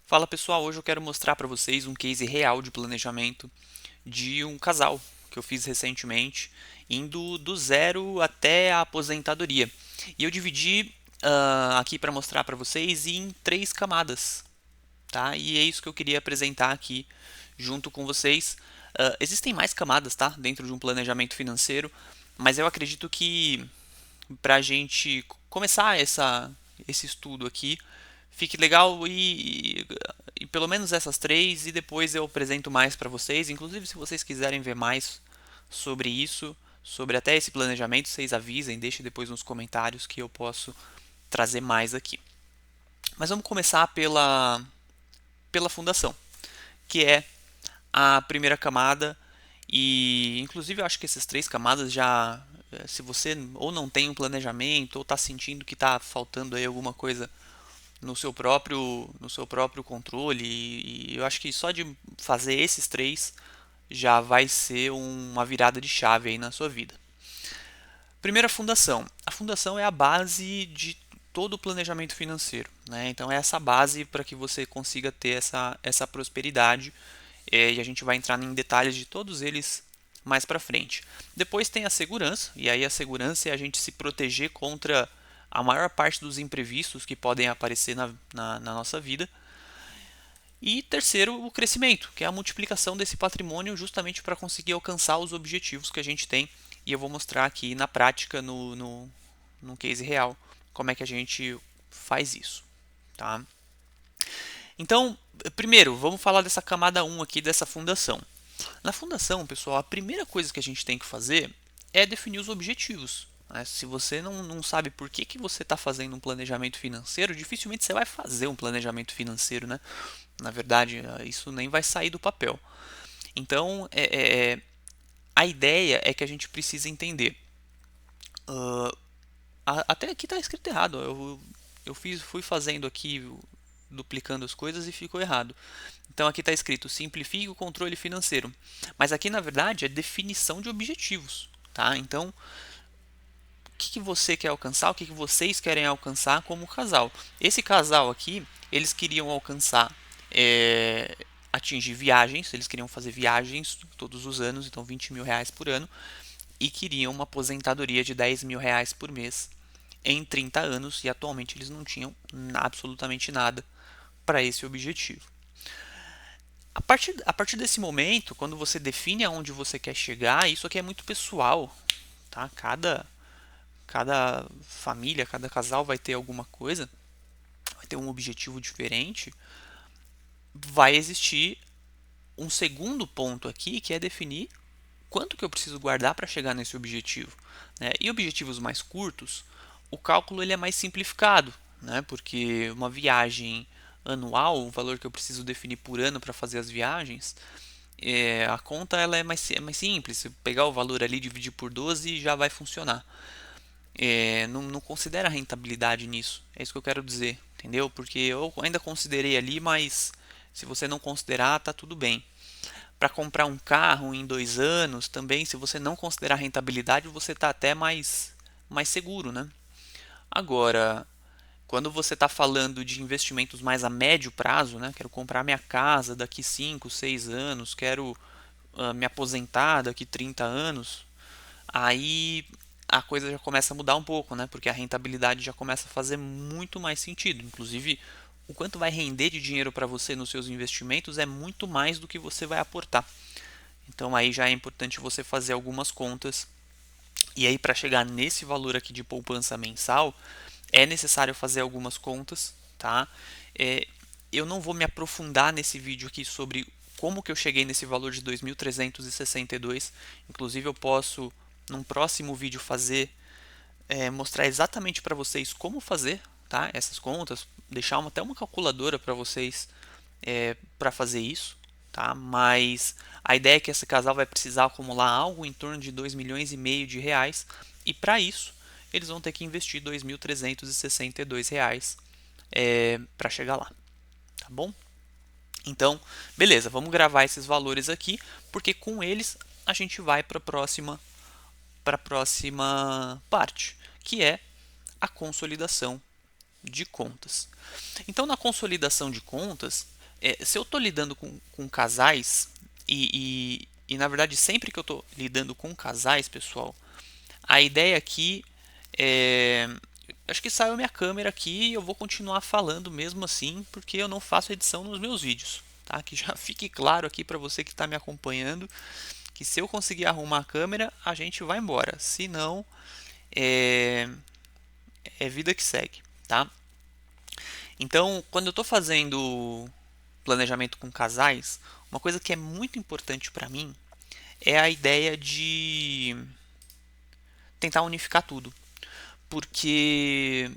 Fala pessoal, hoje eu quero mostrar para vocês um case real de planejamento de um casal que eu fiz recentemente, indo do zero até a aposentadoria. E eu dividi aqui para mostrar para vocês em três camadas, tá? E é isso que eu queria apresentar aqui junto com vocês. Existem mais camadas, tá? Dentro de um planejamento financeiro, mas eu acredito que para a gente começar esse estudo aqui, fique legal e pelo menos essas três, e depois eu apresento mais para vocês. Inclusive, se vocês quiserem ver mais sobre isso, sobre até esse planejamento, vocês avisem, deixem depois nos comentários que eu posso trazer mais aqui. Mas vamos começar pela fundação, que é a primeira camada. E inclusive eu acho que essas três camadas já, se você ou não tem um planejamento ou está sentindo que está faltando aí alguma coisa no seu próprio controle, e eu acho que só de fazer esses três já vai ser uma virada de chave aí na sua vida. Primeira fundação. A fundação é a base de todo o planejamento financeiro, né? Então é essa base para que você consiga ter essa prosperidade, e a gente vai entrar em detalhes de todos eles mais para frente. Depois tem a segurança, e aí a segurança é a gente se proteger contra a maior parte dos imprevistos que podem aparecer na nossa vida. E terceiro, o crescimento, que é a multiplicação desse patrimônio justamente para conseguir alcançar os objetivos que a gente tem. E eu vou mostrar aqui na prática, no case real, como é que a gente faz isso. Tá? Então, primeiro, vamos falar dessa camada 1 aqui, dessa fundação. Na fundação, pessoal, a primeira coisa que a gente tem que fazer é definir os objetivos. Né? Se você não sabe por que você está fazendo um planejamento financeiro, dificilmente você vai fazer um planejamento financeiro, né? Na verdade, isso nem vai sair do papel. Então, a ideia é que a gente precisa entender. Até aqui está escrito errado. Fui fazendo aqui, duplicando as coisas e ficou errado. Então aqui está escrito simplifique o controle financeiro. Mas aqui na verdade é definição de objetivos. Tá? Então, o que você quer alcançar? O que vocês querem alcançar como casal? Esse casal aqui, eles queriam alcançar, atingir viagens. Eles queriam fazer viagens todos os anos, então R$ 20.000 por ano. E queriam uma aposentadoria de R$ 10.000 por mês em 30 anos. E atualmente eles não tinham absolutamente nada para esse objetivo. A partir desse momento, quando você define aonde você quer chegar, isso aqui é muito pessoal, tá? Cada família, cada casal vai ter alguma coisa, vai ter um objetivo diferente. Vai existir um segundo ponto aqui, que é definir quanto que eu preciso guardar para chegar nesse objetivo, né? E objetivos mais curtos, o cálculo ele é mais simplificado, né? Porque uma viagem anual, o valor que eu preciso definir por ano para fazer as viagens, a conta ela é mais simples. Se pegar o valor ali, dividir por 12, já vai funcionar. Não considera rentabilidade nisso. É isso que eu quero dizer, entendeu? Porque eu ainda considerei ali, mas se você não considerar, tá tudo bem. Para comprar um carro em 2 anos, também, se você não considerar rentabilidade, você está até mais seguro, né? Agora, quando você está falando de investimentos mais a médio prazo, né? Quero comprar minha casa daqui 5, 6 anos, quero me aposentar daqui 30 anos, aí a coisa já começa a mudar um pouco, né? Porque a rentabilidade já começa a fazer muito mais sentido. Inclusive, o quanto vai render de dinheiro para você nos seus investimentos é muito mais do que você vai aportar. Então aí já é importante você fazer algumas contas. E aí para chegar nesse valor aqui de poupança mensal, é necessário fazer algumas contas, tá? Eu não vou me aprofundar nesse vídeo aqui sobre como que eu cheguei nesse valor de 2.362. Inclusive eu posso num próximo vídeo mostrar exatamente para vocês como fazer, tá? Essas contas, deixar até uma calculadora para vocês, para fazer isso, tá? Mas a ideia é que esse casal vai precisar acumular algo em torno de 2,5 milhões de reais, e para isso eles vão ter que investir R$ 2.362, para chegar lá, tá bom? Então, beleza, vamos gravar esses valores aqui, porque com eles a gente vai para a próxima parte, que é a consolidação de contas. Então, na consolidação de contas, Se eu estou lidando com casais, na verdade sempre que eu estou lidando com casais, pessoal, a ideia aqui é. Acho que saiu a minha câmera aqui e eu vou continuar falando mesmo assim, porque eu não faço edição nos meus vídeos. Tá? Que já fique claro aqui para você que está me acompanhando que se eu conseguir arrumar a câmera, a gente vai embora. Se não, é, é vida que segue. Tá? Então, quando eu estou fazendo planejamento com casais, uma coisa que é muito importante para mim é a ideia de tentar unificar tudo. Porque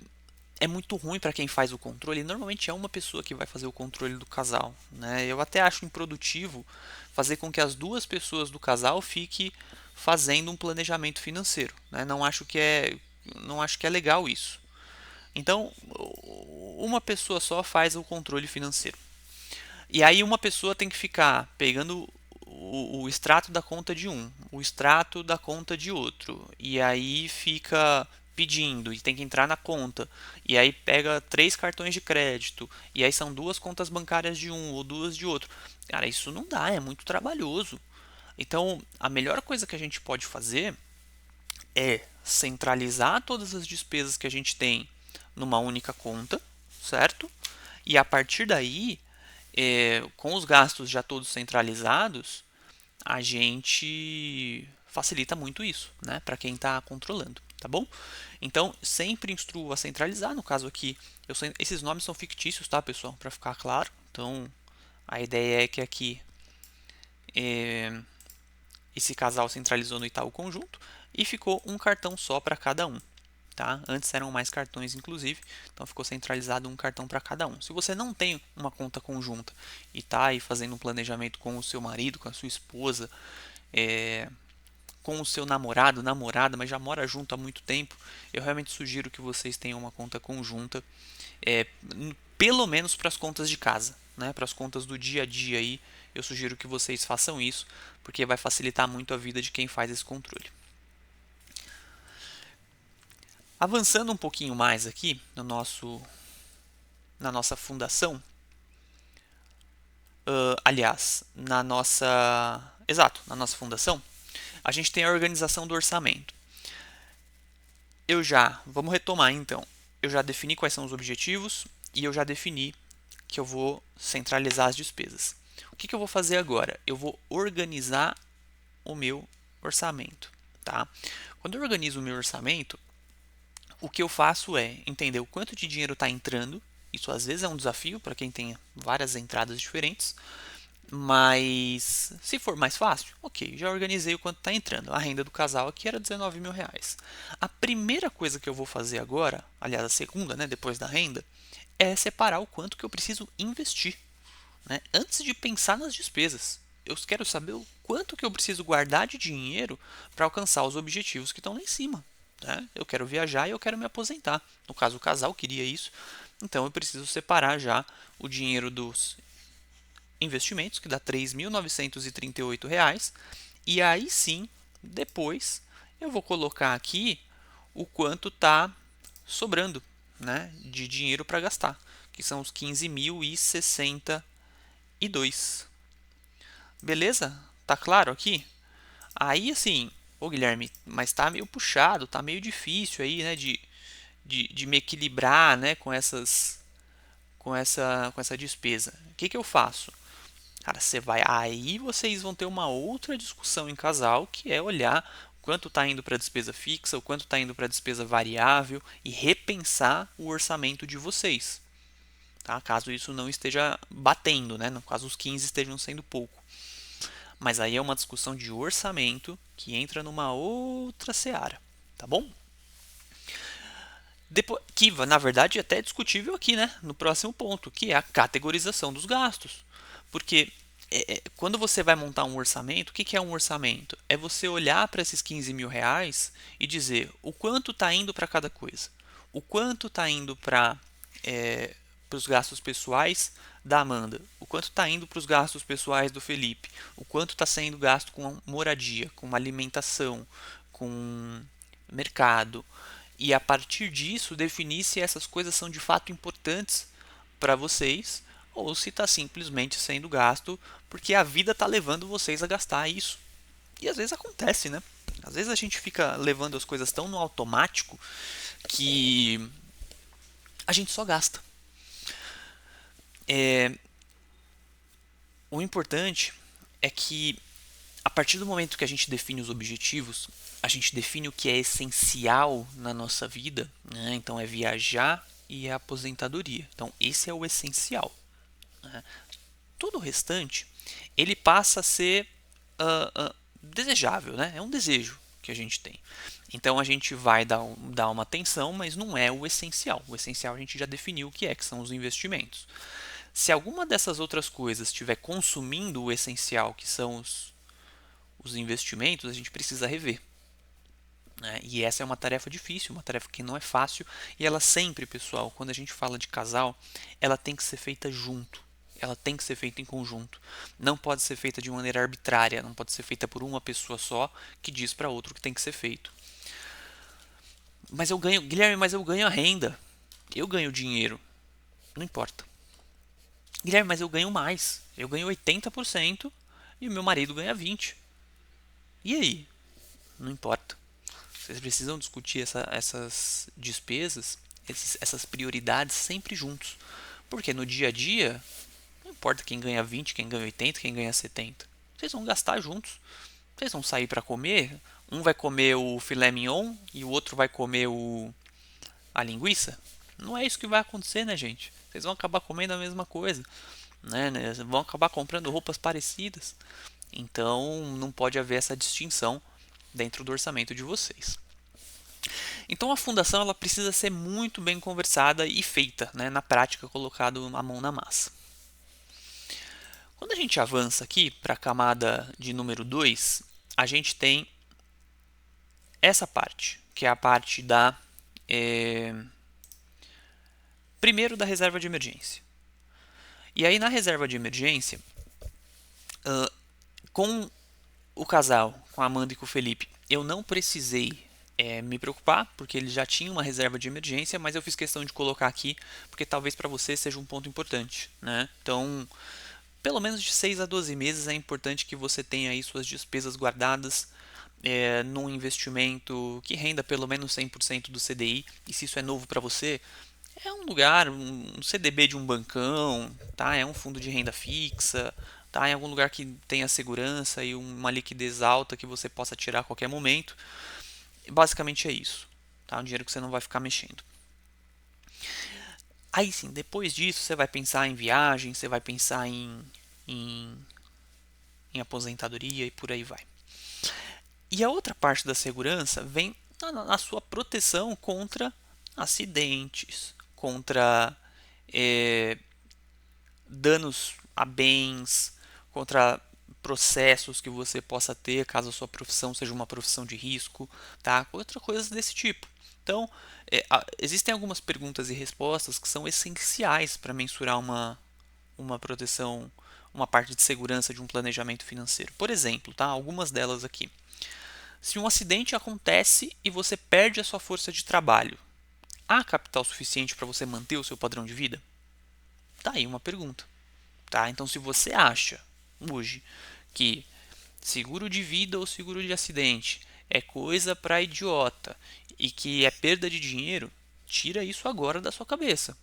é muito ruim para quem faz o controle. Normalmente é uma pessoa que vai fazer o controle do casal, né? Eu até acho improdutivo fazer com que as duas pessoas do casal fiquem fazendo um planejamento financeiro, né? Não acho que é legal isso. Então, uma pessoa só faz o controle financeiro. E aí uma pessoa tem que ficar pegando o extrato da conta de um, o extrato da conta de outro, e aí fica pedindo e tem que entrar na conta, e aí pega três cartões de crédito, e aí são duas contas bancárias de um ou duas de outro. Cara, isso não dá, é muito trabalhoso. Então, a melhor coisa que a gente pode fazer é centralizar todas as despesas que a gente tem numa única conta, certo? E a partir daí, com os gastos já todos centralizados, a gente facilita muito isso, né, para quem está controlando, tá bom? Então, sempre instruo a centralizar. No caso aqui, esses nomes são fictícios, tá, pessoal? Para ficar claro. Então, a ideia é que aqui esse casal centralizou no Itaú Conjunto e ficou um cartão só para cada um. Tá? Antes eram mais cartões, inclusive, então ficou centralizado um cartão para cada um. Se você não tem uma conta conjunta e está aí fazendo um planejamento com o seu marido, com a sua esposa, com o seu namorado, namorada, mas já mora junto há muito tempo, eu realmente sugiro que vocês tenham uma conta conjunta, é, pelo menos para as contas de casa, né? Para as contas do dia a dia aí, eu sugiro que vocês façam isso, porque vai facilitar muito a vida de quem faz esse controle. Avançando um pouquinho mais aqui na nossa fundação, aliás, na nossa fundação, a gente tem a organização do orçamento. Vamos retomar então. Eu já defini quais são os objetivos e eu já defini que eu vou centralizar as despesas. O que eu vou fazer agora? Eu vou organizar o meu orçamento, tá? Quando eu organizo o meu orçamento, o que eu faço é entender o quanto de dinheiro está entrando. Isso às vezes é um desafio para quem tem várias entradas diferentes. Mas se for mais fácil, ok, já organizei o quanto está entrando. A renda do casal aqui era 19 mil reais. A primeira coisa que eu vou fazer agora, aliás, a segunda, né, depois da renda, é separar o quanto que eu preciso investir, né, antes de pensar nas despesas. Eu quero saber o quanto que eu preciso guardar de dinheiro para alcançar os objetivos que estão lá em cima. Né? Eu quero viajar e eu quero me aposentar. No caso, o casal queria isso. Então eu preciso separar já o dinheiro dos investimentos, que dá R$ 3.938. E aí sim, depois eu vou colocar aqui o quanto está sobrando, né, de dinheiro para gastar, que são os 15.062. Beleza? Tá claro aqui? Aí assim, ô Guilherme, mas tá meio puxado, tá meio difícil aí, né, de me equilibrar, né, com essa despesa. O que eu faço? Cara, aí vocês vão ter uma outra discussão em casal, que é olhar o quanto está indo para despesa fixa, o quanto está indo para despesa variável e repensar o orçamento de vocês. Tá? Caso isso não esteja batendo, né? No caso os 15 estejam sendo pouco. Mas aí é uma discussão de orçamento que entra numa outra seara, tá bom? Depois, que na verdade é até discutível aqui, né? No próximo ponto, que é a categorização dos gastos. Porque quando você vai montar um orçamento, o que é um orçamento? É você olhar para esses 15 mil reais e dizer o quanto está indo para cada coisa. O quanto está indo para os gastos pessoais da Amanda, o quanto está indo para os gastos pessoais do Felipe, o quanto está sendo gasto com moradia, com alimentação, com mercado. E a partir disso, definir se essas coisas são de fato importantes para vocês ou se está simplesmente sendo gasto porque a vida está levando vocês a gastar isso. E às vezes acontece, né? Às vezes a gente fica levando as coisas tão no automático que a gente só gasta. É, o importante é que a partir do momento que a gente define os objetivos, a gente define o que é essencial na nossa vida, né? Então é viajar e a aposentadoria. Então esse é o essencial, né? Todo o restante ele passa a ser desejável, né? É um desejo que a gente tem. Então a gente vai dar uma atenção, mas não é o essencial. O essencial a gente já definiu o que são os investimentos. Se alguma dessas outras coisas estiver consumindo o essencial, que são os investimentos, a gente precisa rever, né? E essa é uma tarefa difícil, uma tarefa que não é fácil. E ela sempre, pessoal, quando a gente fala de casal, ela tem que ser feita junto. Ela tem que ser feita em conjunto. Não pode ser feita de maneira arbitrária, não pode ser feita por uma pessoa só que diz para outro que tem que ser feito. Mas eu ganho, Guilherme, mas eu ganho a renda. Eu ganho dinheiro. Não importa. Guilherme, mas eu ganho mais. Eu ganho 80% e o meu marido ganha 20%. E aí? Não importa. Vocês precisam discutir essas despesas, essas prioridades sempre juntos. Porque no dia a dia, não importa quem ganha 20, quem ganha 80, quem ganha 70. Vocês vão gastar juntos. Vocês vão sair para comer. Um vai comer o filé mignon e o outro vai comer a linguiça. Não é isso que vai acontecer, né, gente? Vocês vão acabar comendo a mesma coisa, né? Vão acabar comprando roupas parecidas. Então, não pode haver essa distinção dentro do orçamento de vocês. Então, a fundação ela precisa ser muito bem conversada e feita, né, na prática, colocado a mão na massa. Quando a gente avança aqui para a camada de número 2, a gente tem essa parte, que é a parte é, primeiro da reserva de emergência. E aí na reserva de emergência, com o casal, com a Amanda e com o Felipe, eu não precisei me preocupar, porque eles já tinham uma reserva de emergência, mas eu fiz questão de colocar aqui, porque talvez para você seja um ponto importante, né? Então, pelo menos de 6 a 12 meses é importante que você tenha aí suas despesas guardadas num investimento que renda pelo menos 100% do CDI, e se isso é novo para você, é um lugar, um CDB de um bancão, tá? É um fundo de renda fixa, tá? Em algum lugar que tenha segurança e uma liquidez alta que você possa tirar a qualquer momento. Basicamente é isso, tá? Um dinheiro que você não vai ficar mexendo. Aí sim, depois disso você vai pensar em viagem, você vai pensar em, em aposentadoria e por aí vai. E a outra parte da segurança vem na sua proteção contra acidentes, contra é, danos a bens, contra processos que você possa ter caso a sua profissão seja uma profissão de risco, tá? Outras coisas desse tipo. Então, existem algumas perguntas e respostas que são essenciais para mensurar uma proteção, uma parte de segurança de um planejamento financeiro. Por exemplo, tá? Algumas delas aqui. Se um acidente acontece e você perde a sua força de trabalho, há capital suficiente para você manter o seu padrão de vida? Tá aí uma pergunta. Tá? Então, se você acha hoje que seguro de vida ou seguro de acidente é coisa para idiota e que é perda de dinheiro, tira isso agora da sua cabeça.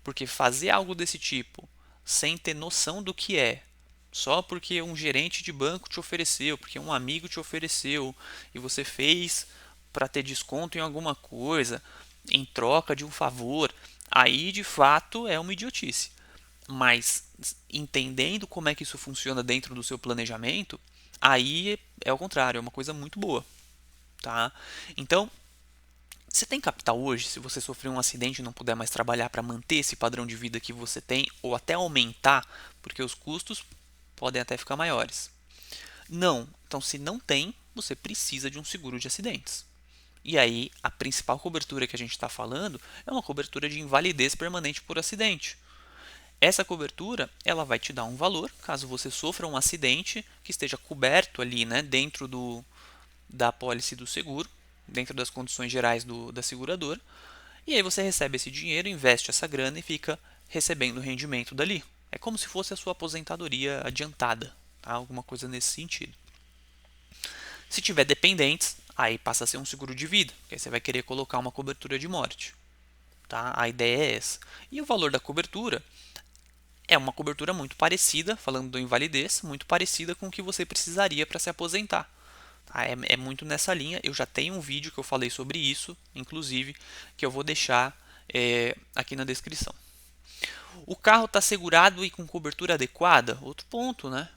Porque fazer algo desse tipo sem ter noção do que é, só porque um gerente de banco te ofereceu, porque um amigo te ofereceu e você fez para ter desconto em alguma coisa, em troca de um favor, aí de fato é uma idiotice. Mas entendendo como é que isso funciona dentro do seu planejamento, aí é o contrário, é uma coisa muito boa, tá? Então, você tem capital hoje, se você sofrer um acidente e não puder mais trabalhar para manter esse padrão de vida que você tem ou até aumentar, porque os custos podem até ficar maiores. Não. Então, se não tem, você precisa de um seguro de acidentes. E aí, a principal cobertura que a gente está falando é uma cobertura de invalidez permanente por acidente. Essa cobertura ela vai te dar um valor caso você sofra um acidente que esteja coberto ali, né, dentro da apólice do seguro, dentro das condições gerais da seguradora. E aí você recebe esse dinheiro, investe essa grana e fica recebendo o rendimento dali. É como se fosse a sua aposentadoria adiantada, tá? Alguma coisa nesse sentido. Se tiver dependentes, aí passa a ser um seguro de vida, porque aí você vai querer colocar uma cobertura de morte. Tá? A ideia é essa. E o valor da cobertura é uma cobertura muito parecida, falando do invalidez, muito parecida com o que você precisaria para se aposentar. Tá? É muito nessa linha. Eu já tenho um vídeo que eu falei sobre isso, inclusive, que eu vou deixar aqui na descrição. O carro está segurado e com cobertura adequada? Outro ponto, né?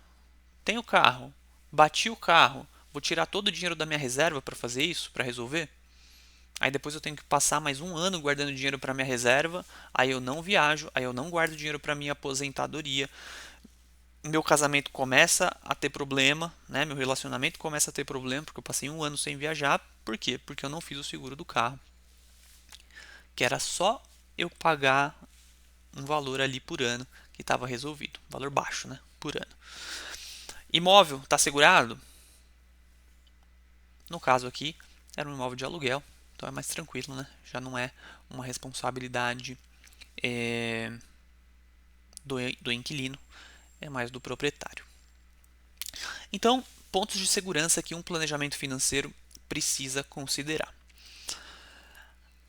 Tenho carro, bati o carro, vou tirar todo o dinheiro da minha reserva para fazer isso, para resolver? Aí depois eu tenho que passar mais um ano guardando dinheiro para minha reserva, aí eu não viajo, aí eu não guardo dinheiro para minha aposentadoria. Meu casamento começa a ter problema, né? Meu relacionamento começa a ter problema porque eu passei um ano sem viajar. Por quê? Porque eu não fiz o seguro do carro, que era só eu pagar um valor ali por ano que estava resolvido, valor baixo, né? Por ano. Imóvel está segurado? No caso aqui, era um imóvel de aluguel, então é mais tranquilo, né? Já não é uma responsabilidade é, do inquilino, é mais do proprietário. Então, pontos de segurança que um planejamento financeiro precisa considerar.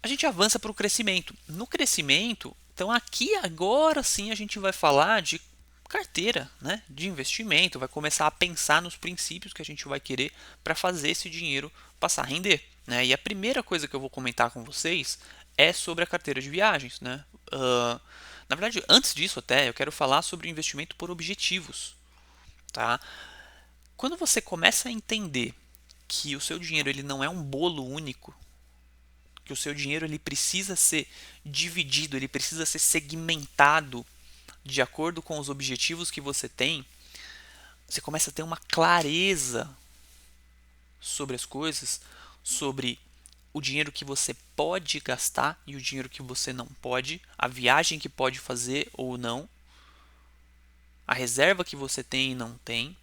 A gente avança para o crescimento. No crescimento, então aqui agora sim a gente vai falar de carteira, né, de investimento, vai começar a pensar nos princípios que a gente vai querer para fazer esse dinheiro passar a render. Né? E a primeira coisa que eu vou comentar com vocês é sobre a carteira de viagens. Né? Na verdade, antes disso até, eu quero falar sobre o investimento por objetivos. Tá? Quando você começa a entender que o seu dinheiro ele não é um bolo único, que o seu dinheiro ele precisa ser dividido, ele precisa ser segmentado de acordo com os objetivos que você tem, você começa a ter uma clareza sobre as coisas, sobre o dinheiro que você pode gastar e o dinheiro que você não pode, a viagem que pode fazer ou não, a reserva que você tem e não tem,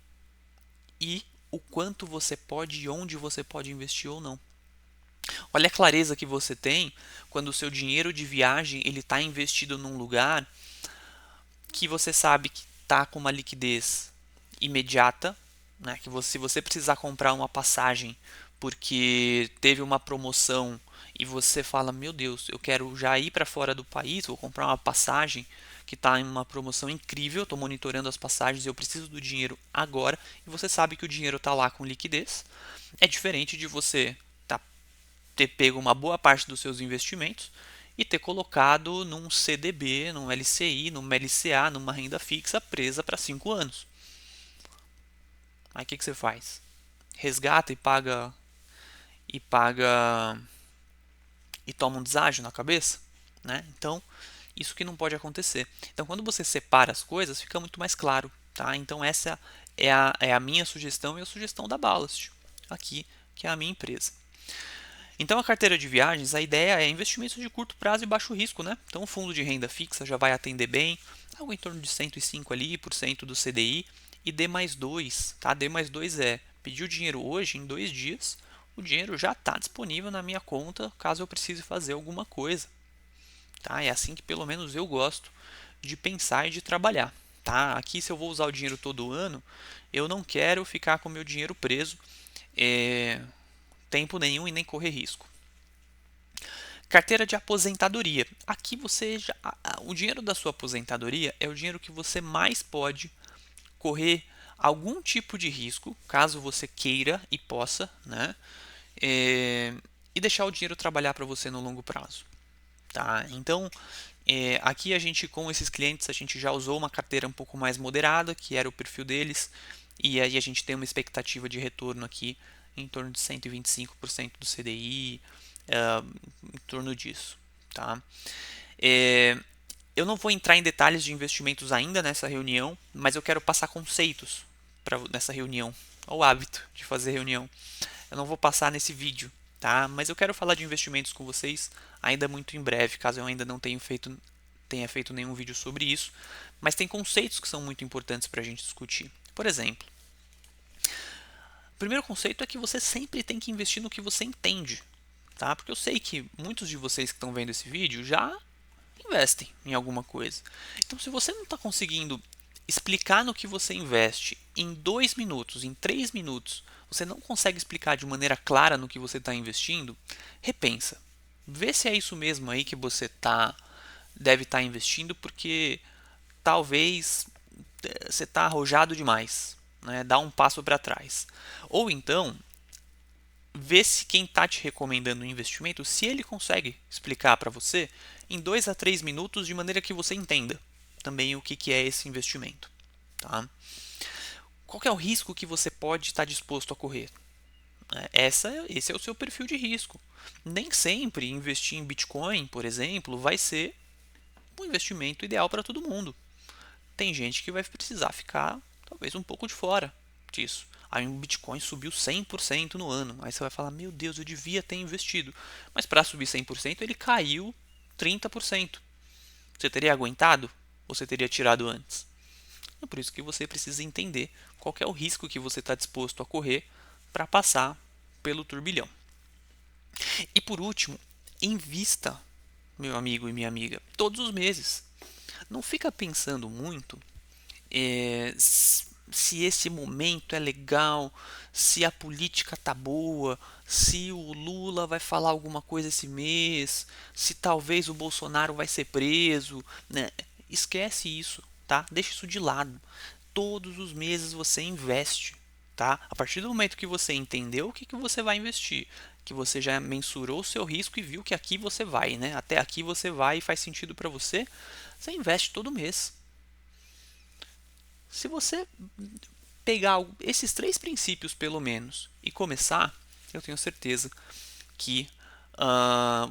e o quanto você pode e onde você pode investir ou não. Olha a clareza que você tem quando o seu dinheiro de viagem ele está investido num lugar que você sabe que está com uma liquidez imediata, né? Que você, se você precisar comprar uma passagem porque teve uma promoção e você fala, meu Deus, eu quero já ir para fora do país, vou comprar uma passagem que está em uma promoção incrível, estou monitorando as passagens e eu preciso do dinheiro agora, e você sabe que o dinheiro está lá com liquidez. É diferente de você ter pego uma boa parte dos seus investimentos e ter colocado num CDB, num LCI, numa LCA, numa renda fixa presa para 5 anos. Aí o que você faz? Resgata e paga e toma um deságio na cabeça, né? Então, isso que não pode acontecer. Então, quando você separa as coisas, fica muito mais claro, tá? Então, essa é a minha sugestão e a sugestão da Ballast, aqui, que é a minha empresa. Então, a carteira de viagens, a ideia é investimentos de curto prazo e baixo risco, né? Então, o fundo de renda fixa já vai atender bem, algo em torno de 105 ali, por cento do CDI, e D mais 2, tá? D mais 2 é pedir o dinheiro hoje, em 2 dias, o dinheiro já está disponível na minha conta, caso eu precise fazer alguma coisa, tá? É assim que pelo menos eu gosto de pensar e de trabalhar, tá? Aqui, se eu vou usar o dinheiro todo ano, eu não quero ficar com o meu dinheiro preso, tempo nenhum e nem correr risco. Carteira de aposentadoria. Aqui você já, o dinheiro da sua aposentadoria é o dinheiro que você mais pode correr algum tipo de risco, caso você queira e possa, né? E deixar o dinheiro trabalhar para você no longo prazo. Tá? Então, aqui a gente com esses clientes a gente já usou uma carteira um pouco mais moderada, que era o perfil deles, e aí a gente tem uma expectativa de retorno aqui em torno de 125% do CDI, em torno disso. Tá? Eu não vou entrar em detalhes de investimentos ainda nessa reunião, mas eu quero passar conceitos nessa reunião. Olha o hábito de fazer reunião. Eu não vou passar nesse vídeo, tá? Mas eu quero falar de investimentos com vocês ainda muito em breve, caso eu ainda não tenha feito nenhum vídeo sobre isso. Mas tem conceitos que são muito importantes para a gente discutir. Por exemplo, o primeiro conceito é que você sempre tem que investir no que você entende, tá? Porque eu sei que muitos de vocês que estão vendo esse vídeo já investem em alguma coisa. Então, se você não está conseguindo explicar no que você investe em 2 minutos, em 3 minutos, você não consegue explicar de maneira clara no que você está investindo, repensa. Vê se é isso mesmo aí que você deve estar investindo, porque talvez você está arrojado demais, né? Dá um passo para trás. Ou então, vê se quem está te recomendando o investimento, se ele consegue explicar para você em 2 a 3 minutos de maneira que você entenda também o que é esse investimento. Tá? Qual que é o risco que você pode estar disposto a correr? Esse é o seu perfil de risco. Nem sempre investir em Bitcoin, por exemplo, vai ser o investimento ideal para todo mundo. Tem gente que vai precisar ficar talvez um pouco de fora disso. Aí um Bitcoin subiu 100% no ano. Aí você vai falar, meu Deus, eu devia ter investido. Mas para subir 100% ele caiu 30%. Você teria aguentado? Ou você teria tirado antes? É por isso que você precisa entender qual é o risco que você está disposto a correr para passar pelo turbilhão. E por último, invista, meu amigo e minha amiga, todos os meses. Não fica pensando muito se esse momento é legal, se a política tá boa, se o Lula vai falar alguma coisa esse mês, se talvez o Bolsonaro vai ser preso, né? Esquece isso, tá? Deixa isso de lado. Todos os meses você investe, tá? A partir do momento que você entendeu o que você vai investir, que você já mensurou o seu risco e viu que aqui você vai, né? Até aqui você vai e faz sentido para você, você investe todo mês. Se você pegar esses 3 princípios pelo menos e começar, eu tenho certeza que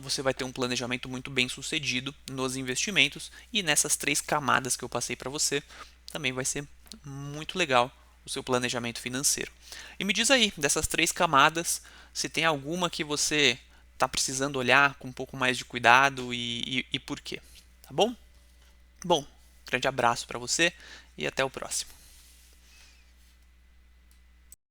você vai ter um planejamento muito bem sucedido nos investimentos, e nessas 3 camadas que eu passei para você também vai ser muito legal o seu planejamento financeiro. E me diz aí, dessas 3 camadas, se tem alguma que você está precisando olhar com um pouco mais de cuidado e por quê, tá bom? Bom, grande abraço para você e até o próximo.